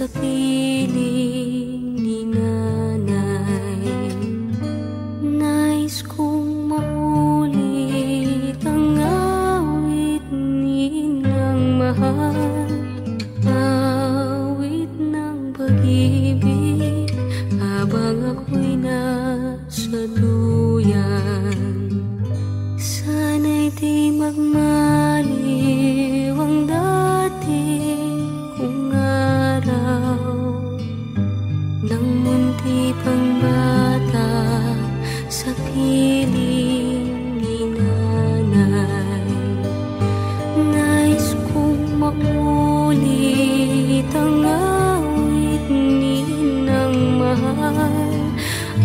sa piling ni nanay. Nais kong maulit ang awit ni ng mahal, awit ng pag-ibig habang ako'y nasa duyan. Sana'y di magmaliw ang dating kong araw nang munti pang bata sa piling ni nanay. Nais kong maulit ang awit ni ng mahal,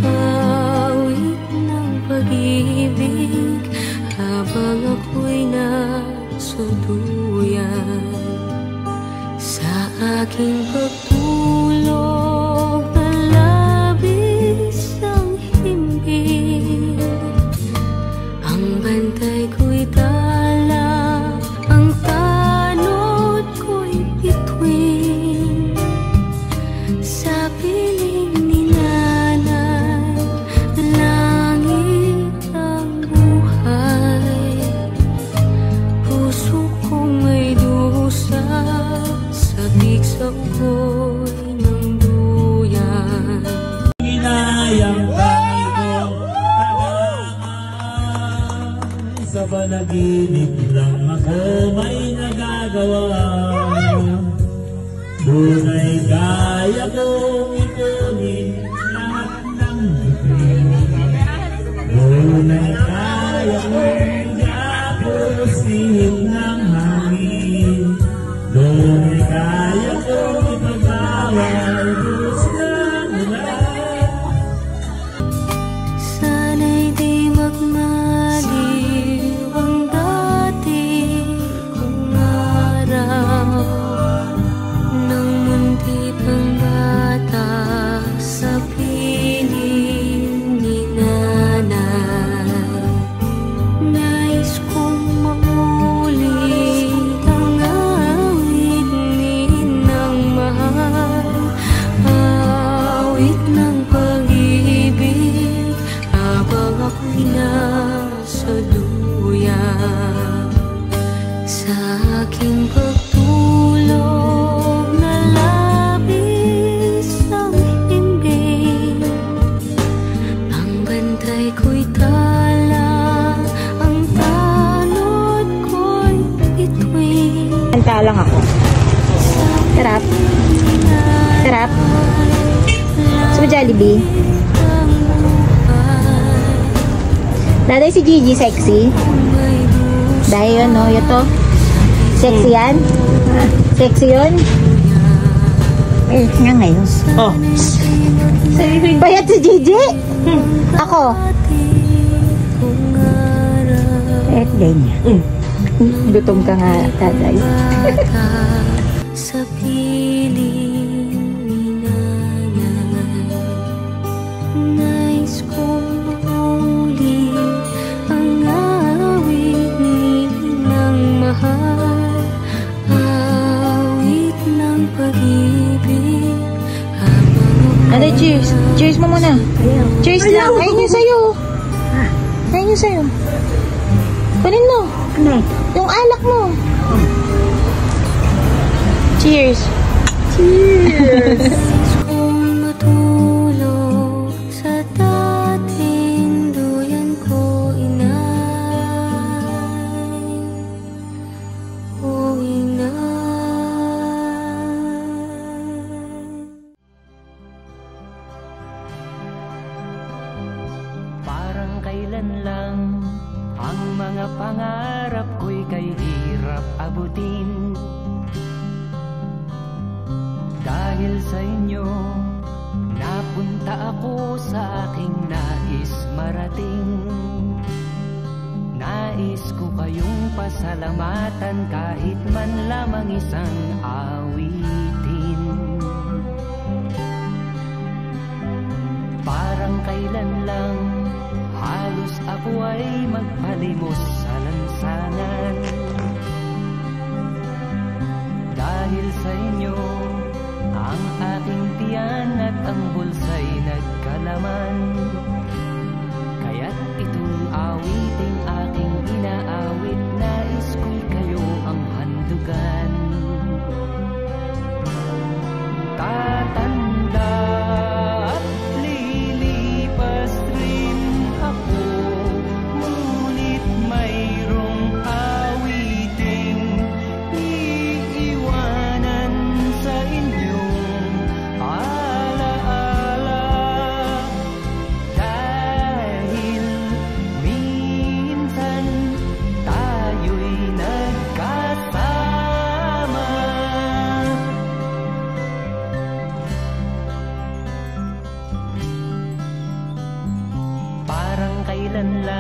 awit ng pag-ibig habang ako'y nasa duyan. Sa aking pagtulog na labis ang himbing, ang bantay ko'y tala, ang tanod ko'y bituin. Sa piling ni nanay, langit ang buhay. Puso kong may dusa, sabik sa ukoy ng duyan. Ginayang tayo sa panaginip lang ako may nagagawa. Duna'y kaya kong ipunin lahat ng bituin. Duna'y kaya kong iapusin ng hangin. Duna'y kaya kong ipagawal gusto nila. Sana'y di magmaliw ang dati kong araw nang munti pang bata sa piling ni nanay. Nais kong maulit ang awit ni ng mahal, awit ng pag-ibig habang ako'y nasa duyan. Sa aking pagtulog na labis ang himbing, ang bantay ko'y tala, ang tanod ko'y bituin. Kanta lang ako. Sarap. Sarap. Gusto mo Jollibee? Daday si Gigi sexy. Dahil yun, no? Ito. Sexy yan? Sexy yun? Eh, nga ngayon. Oh, Bayat si Gigi? Ako. Eh, ganyan. Gutom ka nga, tatay. Sa piling ni nanay, nais kong maulit ang awit ni ng mahal, awit ng pag-ibig habang Ate, cheers. Cheers mo muna. Cheers lang. Ayun yung sa'yo. Ayun yung sa'yo. Kunin mo. Yung alak mo. Cheers. Cheers. kung matulog sa dating duyan ko, inay, o inay. Parang kailan lang ang mga pangarap ko'y kay hirap abutin. Dahil sa inyo, napunta ako sa aking nais marating. Nais ko kayong pasalamatan kahit man lamang isang awitin. Parang kailan lang halos ako ay magpalimos sa lansangan. Dahil sa inyo, ang yan at ang bulsa'y nagkalaman. Kaya't itong awiting aking inaawit, nais ko'y kayo ang handugan. Tatanda at lilipas rin ako, ngunit mayroong awiting iiwanan sa inyong alaala. Dahil minsan tayo'y nagkasama. Parang kailan lang